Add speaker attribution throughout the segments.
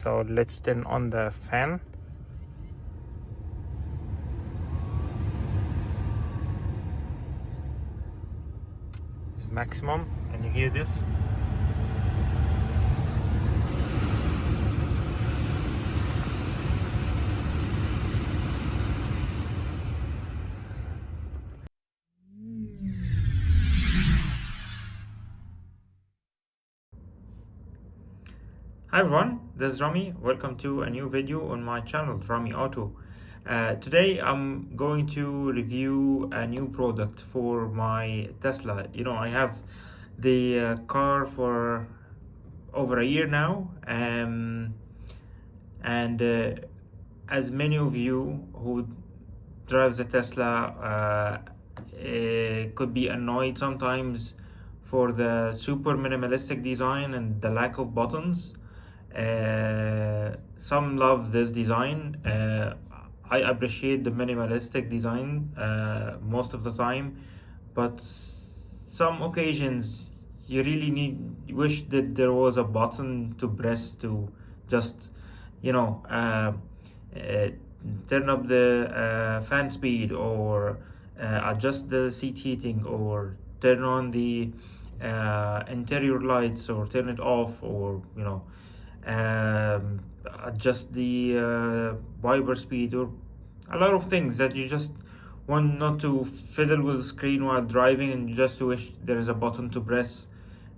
Speaker 1: So let's turn on the fan. It's maximum. Can you hear this? Hi everyone, this is Rami. Welcome to a new video on my channel, Rami Auto. Today I'm going to review a new product for my Tesla. I have the car for over a year now, and as many of you who drives a Tesla could be annoyed sometimes for the super minimalistic design and the lack of buttons. Some love this design. I appreciate the minimalistic design most of the time, but some occasions you really wish that there was a button to press to just turn up the fan speed, or adjust the seat heating, or turn on the interior lights, or turn it off, or adjust the wiper speed, or a lot of things that you just want not to fiddle with the screen while driving, and you just wish there is a button to press,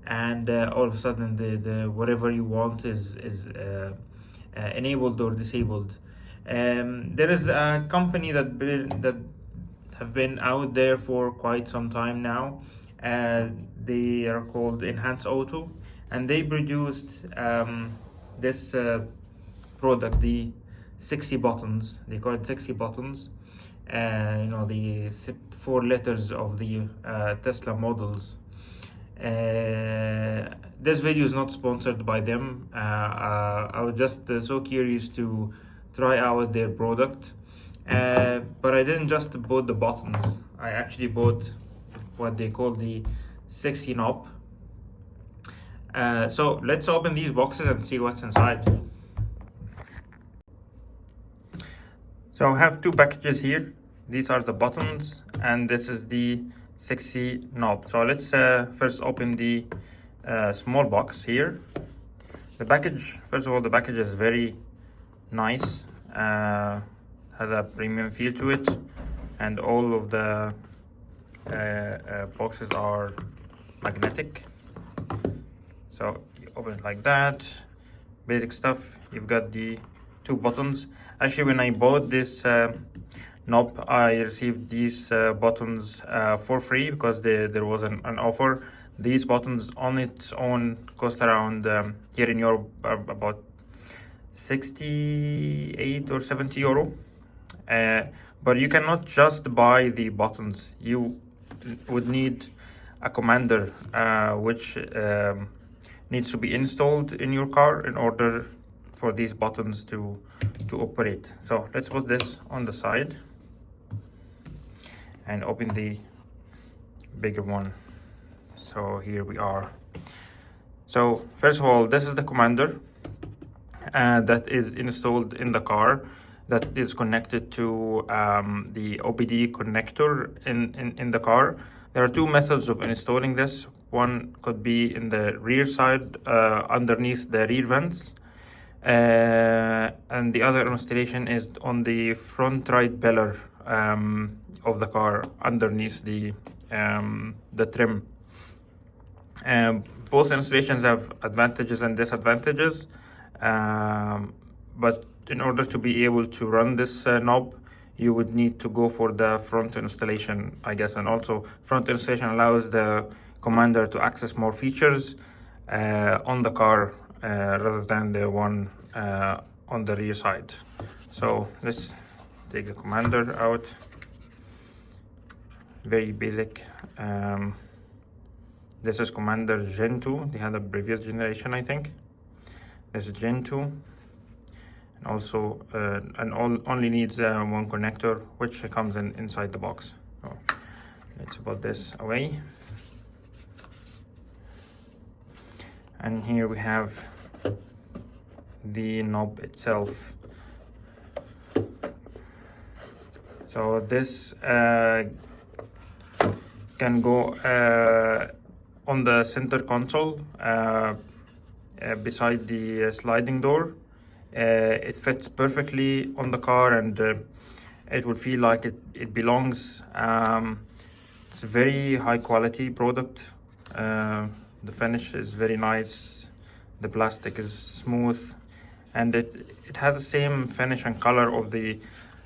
Speaker 1: and all of a sudden the whatever you want is enabled or disabled. There is a company that have been out there for quite some time now. They are called Enhance Auto, and they produced this product, the 60 buttons. They call it 60 buttons. The 4 letters of the Tesla models. This video is not sponsored by them. I was just so curious to try out their product, but I didn't just bought the buttons. I actually bought what they call the 60 knob. So let's open these boxes and see what's inside. So I have 2 packages here. These are the buttons, and this is the 60 knob. So let's first open the small box here. The package, first of all, the package is very nice. Has a premium feel to it, and all of the boxes are magnetic. So you open it like that. Basic stuff. You've got the 2 buttons. Actually, when I bought this knob, I received these buttons for free because there was an offer. These buttons on its own cost around here in Europe about 68 or 70 euro. But you cannot just buy the buttons. You would need a commander which needs to be installed in your car in order for these buttons to operate. So let's put this on the side and open the bigger one. So here we are. So first of all, this is the commander that is installed in the car, that is connected to the OBD connector in the car. There are 2 methods of installing this. One could be in the rear side, underneath the rear vents, and the other installation is on the front right beller of the car, underneath the trim. Both installations have advantages and disadvantages, but in order to be able to run this knob, you would need to go for the front installation, I guess. And also, front installation allows the commander to access more features on the car rather than the one on the rear side. So let's take the commander out. Very basic. This is commander Gen 2. They had a previous generation, I think. This is Gen 2. And also only needs one connector, which comes inside the box. So let's put this away. And here we have the knob itself. So this can go on the center console beside the sliding door. It fits perfectly on the car, and it will feel like it belongs. It's a very high quality product. The finish is very nice. The plastic is smooth, and it has the same finish and color of the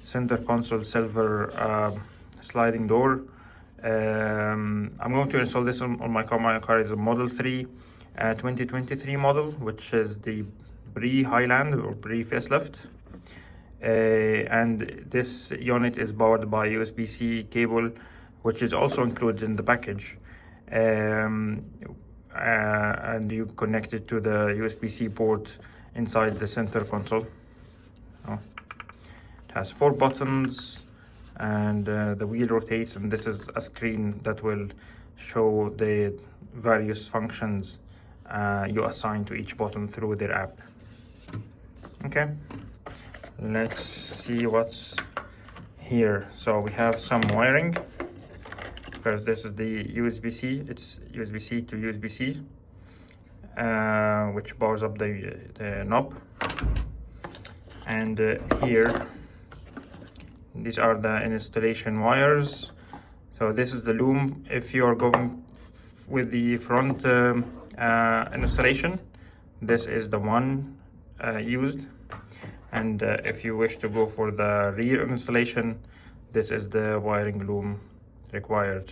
Speaker 1: center console silver sliding door. I'm going to install this on my car. My car is a Model 3 2023 model, which is the pre-Highland or pre-facelift. And this unit is powered by USB-C cable, which is also included in the package. And you connect it to the USB-C port inside the center console. Oh. It has 4 buttons, and the wheel rotates, and this is a screen that will show the various functions you assign to each button through their app. Okay, let's see what's here. So we have some wiring. First, this is the USB-C. It's USB-C to USB-C, which powers up the knob. And here, these are the installation wires. So this is the loom if you are going with the front installation. This is the one used, and if you wish to go for the rear installation, this is the wiring loom required.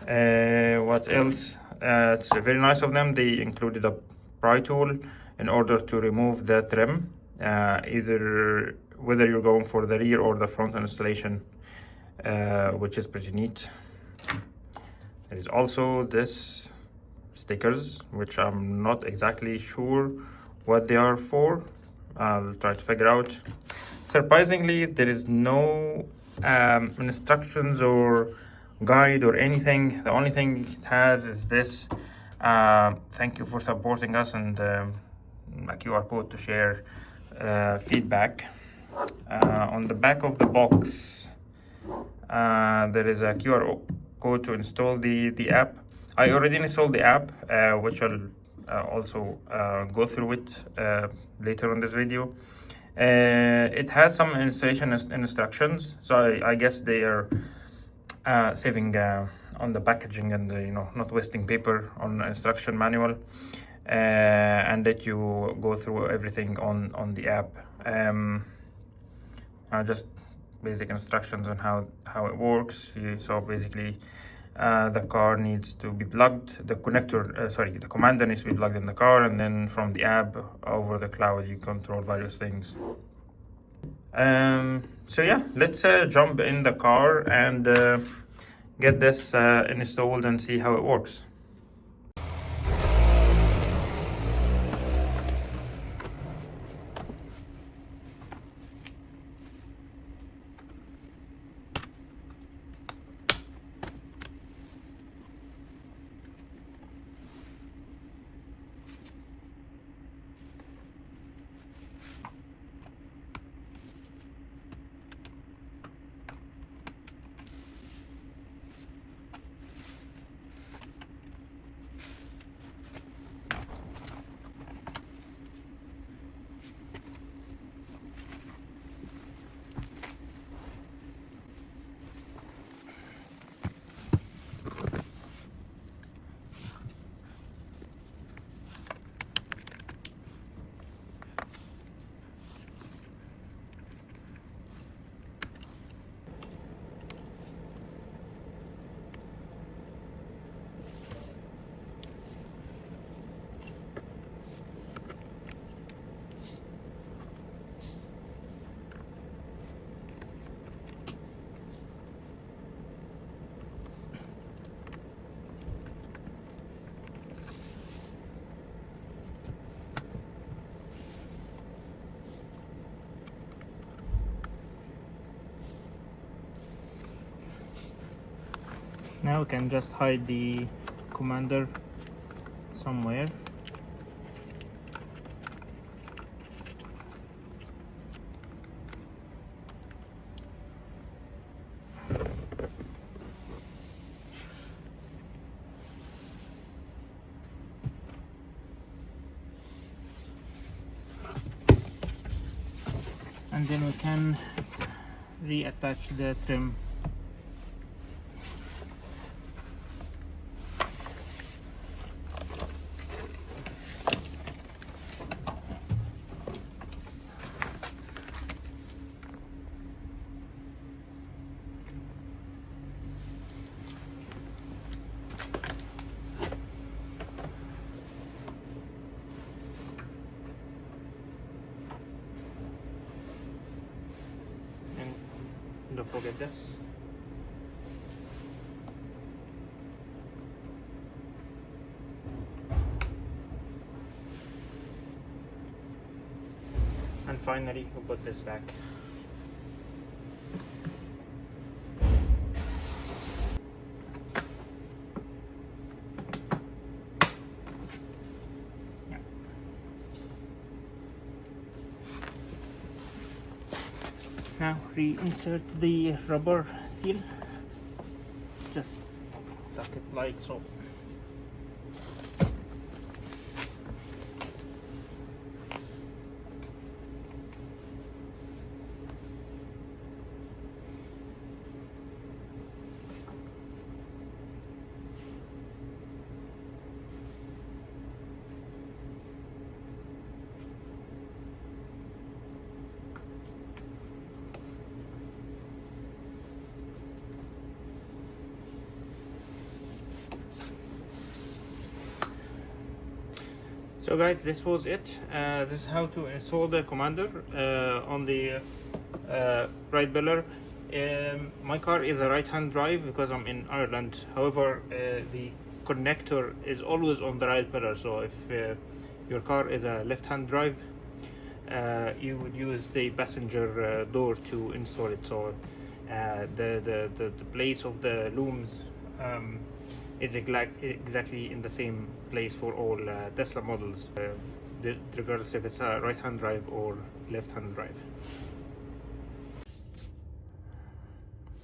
Speaker 1: What else? It's very nice of them. They included a pry tool in order to remove the trim, either whether you're going for the rear or the front installation, which is pretty neat. There is also this stickers, which I'm not exactly sure what they are for. I'll try to figure out. Surprisingly, there is no instructions or guide or anything. The only thing it has is this thank you for supporting us, and a QR code to share feedback. On the back of the box, there is a QR code to install the app. I already installed the app, which I'll also go through it later on this video. It has some installation instructions, so I guess they are saving on the packaging and not wasting paper on the instruction manual, and that you go through everything on the app. Just basic instructions on how it works. So basically, the car needs to be plugged, the commander needs to be plugged in the car, and then from the app over the cloud you control various things. So yeah, let's jump in the car and get this installed and see how it works. Now we can just hide the commander somewhere. and then we can reattach the trim. Don't forget this. And finally, we'll put this back. Now reinsert the rubber seal, just tuck it like so. So guys, this was it. This is how to install the commander on the right pillar. My car is a right-hand drive because I'm in Ireland. However, the connector is always on the right pillar. So if your car is a left-hand drive, you would use the passenger door to install it. So the place of the looms is exactly in the same place for all Tesla models, regardless if it's a right-hand drive or left-hand drive.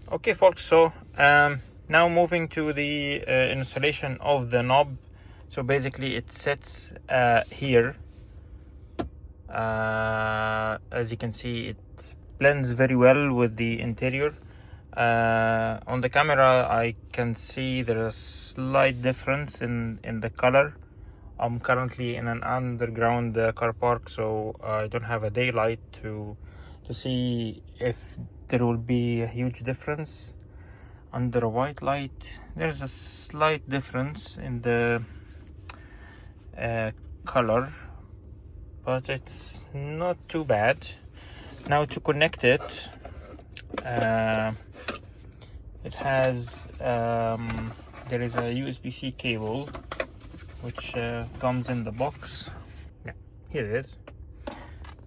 Speaker 1: Okay folks, so now moving to the installation of the knob. So basically it sits here. As you can see, it blends very well with the interior. On the camera I can see there's a slight difference in the color. I'm currently in an underground car park, so I don't have a daylight to see if there will be a huge difference. Under a white light there's a slight difference in the color, but it's not too bad. Now to connect it, it has there is a USB-C cable which comes in the box. Yeah, here it is.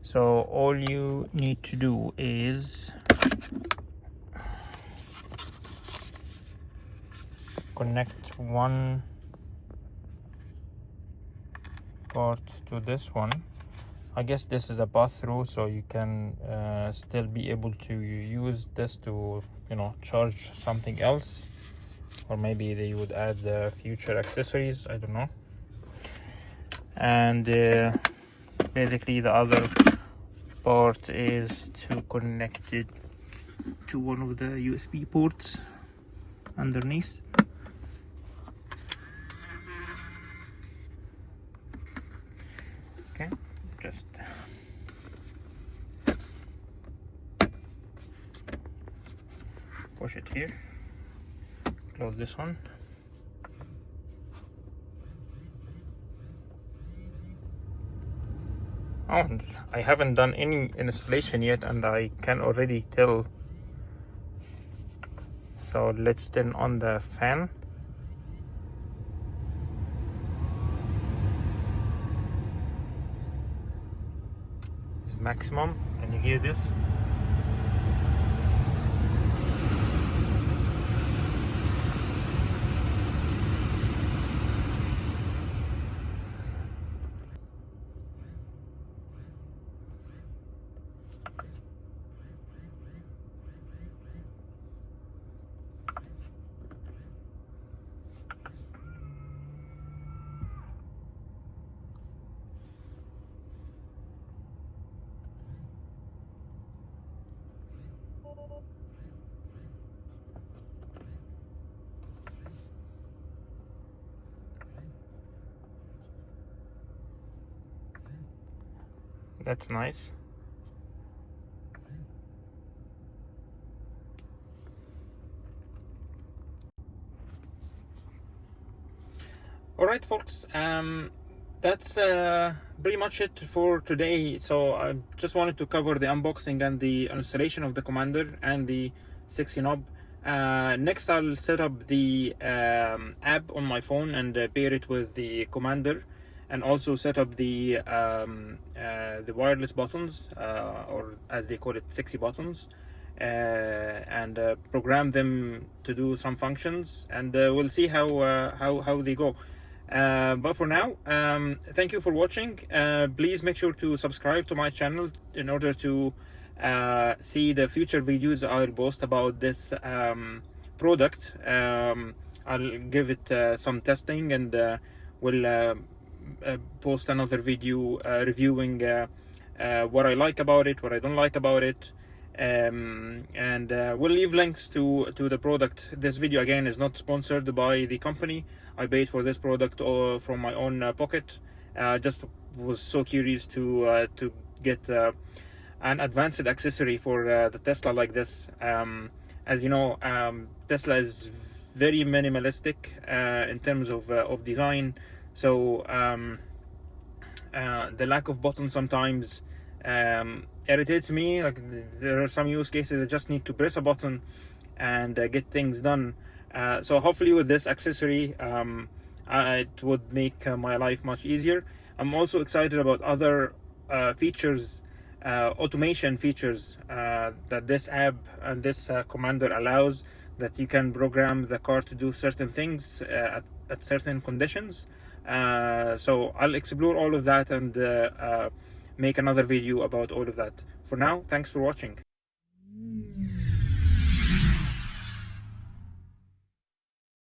Speaker 1: So all you need to do is connect one part to this one. I guess this is a pass-through, so you can still be able to use this to, you know, charge something else, or maybe they would add future accessories, I don't know. And basically the other part is to connect it to one of the USB ports underneath. Okay, just push it here, close this one. Oh, and I haven't done any installation yet and I can already tell. So let's turn on the fan. It's maximum. Can you hear this? That's nice. All right, folks. That's pretty much it for today. So I just wanted to cover the unboxing and the installation of the commander and the S3XY knob. Next, I'll set up the app on my phone and pair it with the commander, and also set up the wireless buttons, or as they call it, S3XY buttons, and program them to do some functions, and we'll see how they go. But for now, thank you for watching. Please make sure to subscribe to my channel in order to see the future videos I'll post about this product. I'll give it some testing, and we'll post another video reviewing what I like about it, what I don't like about it. And we'll leave links to the product. This video again is not sponsored by the company. I paid for this product from my own pocket. Just was so curious to get an advanced accessory for the Tesla like this. As you know, Tesla is very minimalistic in terms of design, so the lack of buttons sometimes irritates me. Like, there are some use cases I just need to press a button and get things done. So hopefully with this accessory, it would make my life much easier. I'm also excited about other features, automation features that this app and this commander allows, that you can program the car to do certain things at certain conditions. So I'll explore all of that and make another video about all of that. For now, thanks for watching.